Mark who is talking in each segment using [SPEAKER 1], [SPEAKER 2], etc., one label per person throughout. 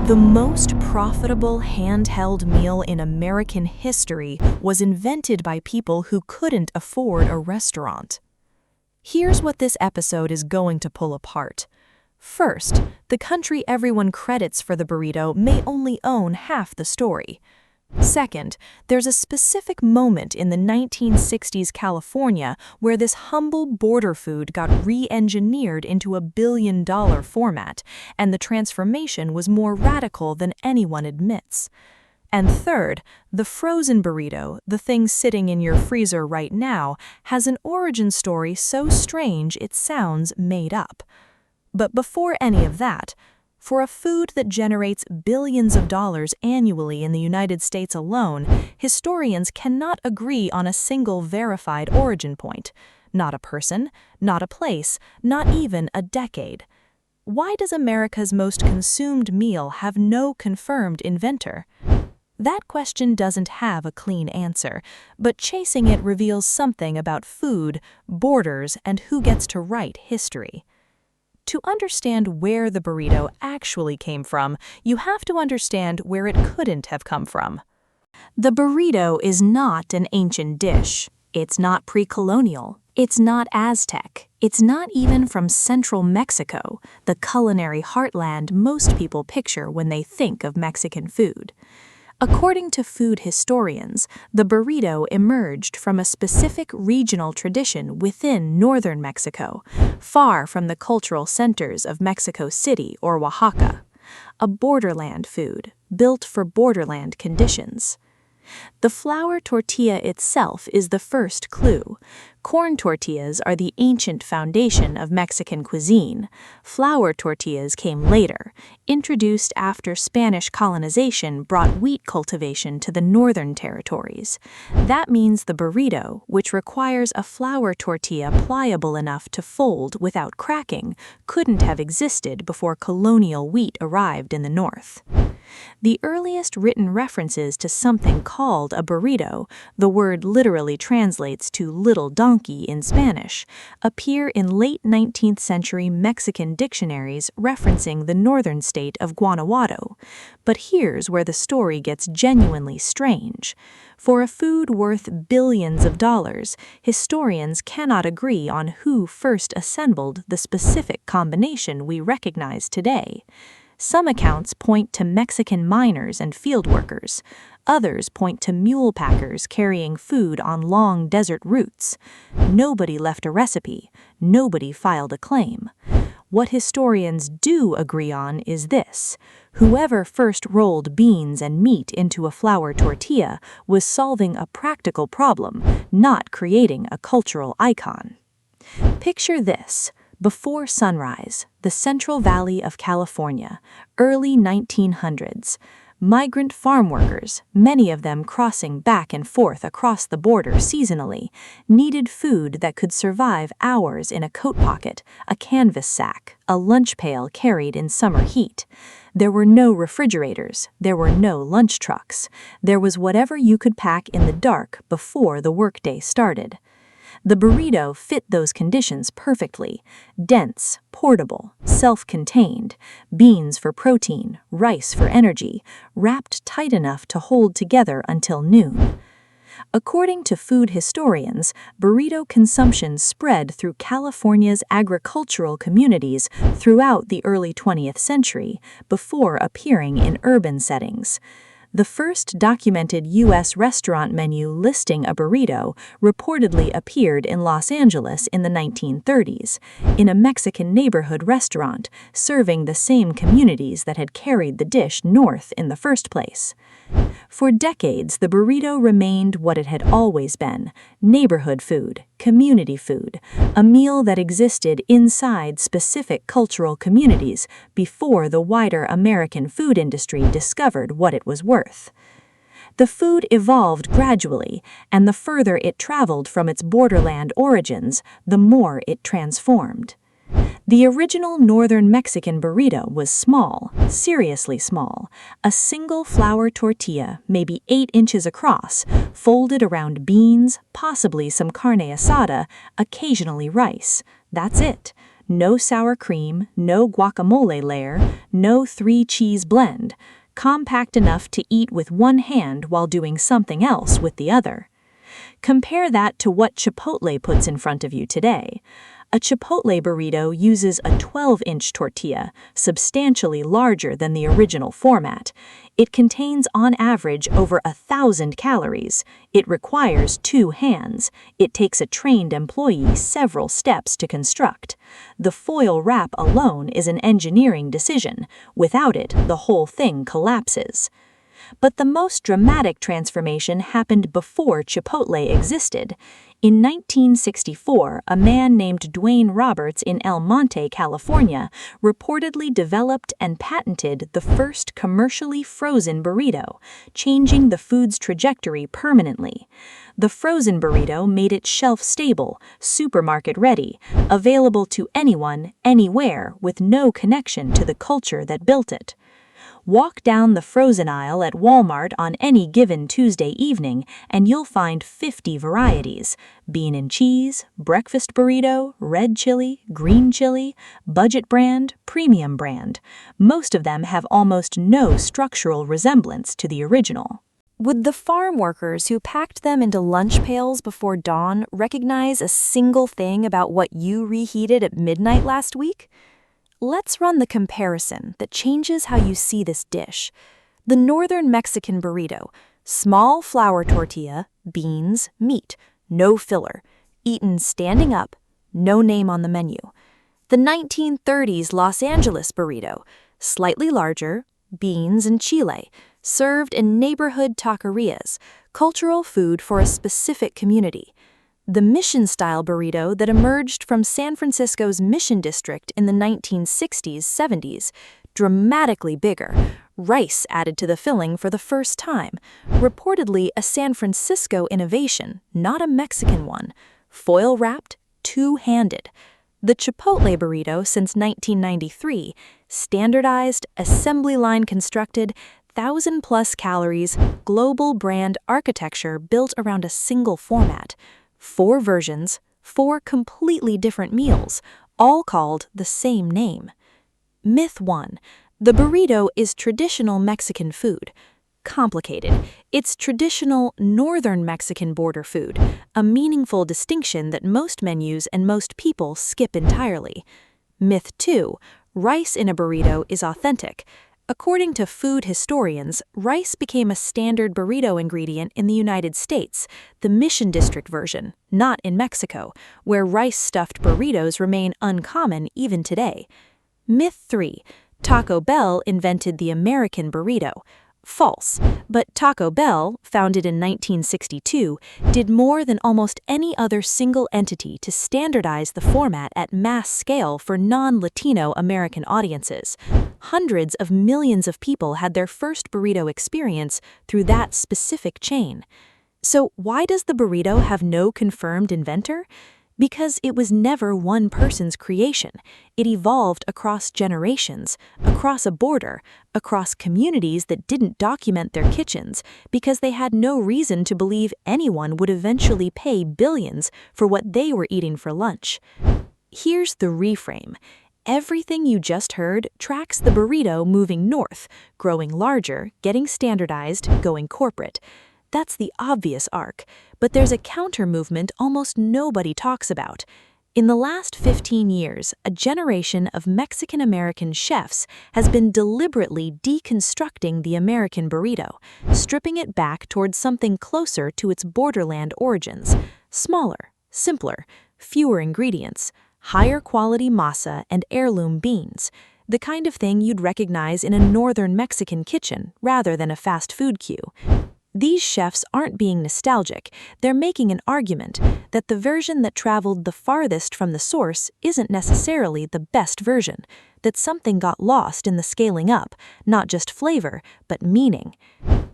[SPEAKER 1] The most profitable handheld meal in American history was invented by people who couldn't afford a restaurant. Here's what this episode is going to pull apart. First, the country everyone credits for the burrito may only own half the story. Second, there's a specific moment in the 1960s California where this humble border food got re-engineered into a billion-dollar format, and the transformation was more radical than anyone admits. And third, the frozen burrito, the thing sitting in your freezer right now, has an origin story so strange it sounds made up. But before any of that, for a food that generates billions of dollars annually in the United States alone, historians cannot agree on a single verified origin point. Not a person, not a place, not even a decade. Why does America's most consumed meal have no confirmed inventor? That question doesn't have a clean answer, but chasing it reveals something about food, borders, and who gets to write history. To understand where the burrito actually came from, you have to understand where it couldn't have come from. The burrito is not an ancient dish. It's not pre-colonial. It's not Aztec. It's not even from central Mexico, the culinary heartland most people picture when they think of Mexican food. According to food historians, the burrito emerged from a specific regional tradition within northern Mexico, far from the cultural centers of Mexico City or Oaxaca. A borderland food, built for borderland conditions. The flour tortilla itself is the first clue. Corn tortillas are the ancient foundation of Mexican cuisine. Flour tortillas came later, introduced after Spanish colonization brought wheat cultivation to the northern territories. That means the burrito, which requires a flour tortilla pliable enough to fold without cracking, couldn't have existed before colonial wheat arrived in the north. The earliest written references to something called a burrito, the word literally translates to little donkey in Spanish, appear in late 19th century Mexican dictionaries referencing the northern state of Guanajuato. But here's where the story gets genuinely strange. For a food worth billions of dollars, historians cannot agree on who first assembled the specific combination we recognize today. Some accounts point to Mexican miners and field workers. Others point to mule packers carrying food on long desert routes. Nobody left a recipe. Nobody filed a claim. What historians do agree on is this: whoever first rolled beans and meat into a flour tortilla was solving a practical problem, not creating a cultural icon. Picture this. Before sunrise, the Central Valley of California, early 1900s. Migrant farm workers, many of them crossing back and forth across the border seasonally, needed food that could survive hours in a coat pocket, a canvas sack, a lunch pail carried in summer heat. There were no refrigerators, there were no lunch trucks. There was whatever you could pack in the dark before the workday started. The burrito fit those conditions perfectly. Dense, portable, self-contained, beans for protein, rice for energy, wrapped tight enough to hold together until noon. According to food historians, burrito consumption spread through California's agricultural communities throughout the early 20th century, before appearing in urban settings. The first documented U.S. restaurant menu listing a burrito reportedly appeared in Los Angeles in the 1930s, in a Mexican neighborhood restaurant, serving the same communities that had carried the dish north in the first place. For decades, the burrito remained what it had always been: neighborhood food, community food, a meal that existed inside specific cultural communities before the wider American food industry discovered what it was worth. The food evolved gradually, and the further it traveled from its borderland origins, the more it transformed. The original northern Mexican burrito was small, seriously small, a single flour tortilla, maybe 8 inches across, folded around beans, possibly some carne asada, occasionally rice. That's it. No sour cream, no guacamole layer, no 3-cheese blend. Compact enough to eat with one hand while doing something else with the other. Compare that to what Chipotle puts in front of you today. A Chipotle burrito uses a 12-inch tortilla, substantially larger than the original format. It contains on average over 1,000 calories. It requires 2 hands. It takes a trained employee several steps to construct. The foil wrap alone is an engineering decision. Without it, the whole thing collapses. But the most dramatic transformation happened before Chipotle existed. In 1964, a man named Dwayne Roberts in El Monte, California, reportedly developed and patented the first commercially frozen burrito, changing the food's trajectory permanently. The frozen burrito made it shelf-stable, supermarket-ready, available to anyone, anywhere, with no connection to the culture that built it. Walk down the frozen aisle at Walmart on any given Tuesday evening and you'll find 50 varieties: bean and cheese, breakfast burrito, red chili, green chili, budget brand, premium brand. Most of them have almost no structural resemblance to the original. Would the farm workers who packed them into lunch pails before dawn recognize a single thing about what you reheated at midnight last week? Let's run the comparison that changes how you see this dish. The northern Mexican burrito: small flour tortilla, beans, meat, no filler, eaten standing up, no name on the menu. The 1930s Los Angeles burrito: slightly larger, beans and chile, served in neighborhood taquerias, cultural food for a specific community. The mission-style burrito that emerged from San Francisco's Mission District in the 1960s-70s, dramatically bigger, rice added to the filling for the first time, reportedly a San Francisco innovation, not a Mexican one, foil-wrapped, two-handed. The Chipotle burrito since 1993, standardized, assembly line constructed, 1,000-plus calories, global brand architecture built around a single format. 4 versions, 4 completely different meals, all called the same name. Myth 1. The burrito is traditional Mexican food. Complicated. It's traditional northern Mexican border food, a meaningful distinction that most menus and most people skip entirely. Myth 2. Rice in a burrito is authentic. According to food historians, rice became a standard burrito ingredient in the United States, the Mission District version, not in Mexico, where rice-stuffed burritos remain uncommon even today. Myth 3. Taco Bell invented the American burrito. False, but Taco Bell, founded in 1962, did more than almost any other single entity to standardize the format at mass scale for non-Latino American audiences. Hundreds of millions of people had their first burrito experience through that specific chain. So why does the burrito have no confirmed inventor? Because it was never one person's creation. It evolved across generations, across a border, across communities that didn't document their kitchens because they had no reason to believe anyone would eventually pay billions for what they were eating for lunch. Here's the reframe. Everything you just heard tracks the burrito moving north, growing larger, getting standardized, going corporate. That's the obvious arc, but there's a counter-movement almost nobody talks about. In the last 15 years, a generation of Mexican-American chefs has been deliberately deconstructing the American burrito, stripping it back towards something closer to its borderland origins: smaller, simpler, fewer ingredients, higher quality masa and heirloom beans, the kind of thing you'd recognize in a northern Mexican kitchen rather than a fast food queue. These chefs aren't being nostalgic, they're making an argument that the version that traveled the farthest from the source isn't necessarily the best version, that something got lost in the scaling up, not just flavor, but meaning.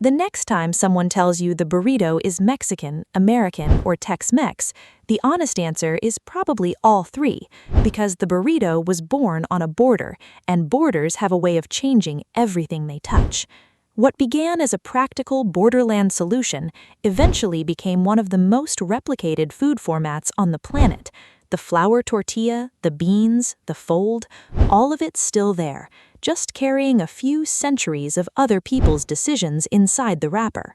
[SPEAKER 1] The next time someone tells you the burrito is Mexican, American, or Tex-Mex, the honest answer is probably all three, because the burrito was born on a border, and borders have a way of changing everything they touch. What began as a practical borderland solution eventually became one of the most replicated food formats on the planet. The flour tortilla, the beans, the fold, all of it's still there, just carrying a few centuries of other people's decisions inside the wrapper.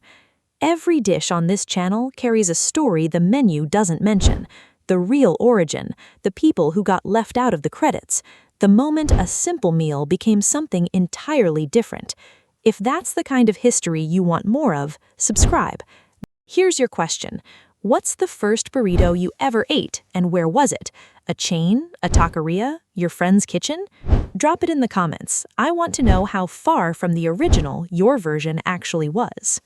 [SPEAKER 1] Every dish on this channel carries a story the menu doesn't mention, the real origin, the people who got left out of the credits, the moment a simple meal became something entirely different. If that's the kind of history you want more of, subscribe. Here's your question. What's the first burrito you ever ate, and where was it? A chain? A taqueria? Your friend's kitchen? Drop it in the comments. I want to know how far from the original your version actually was.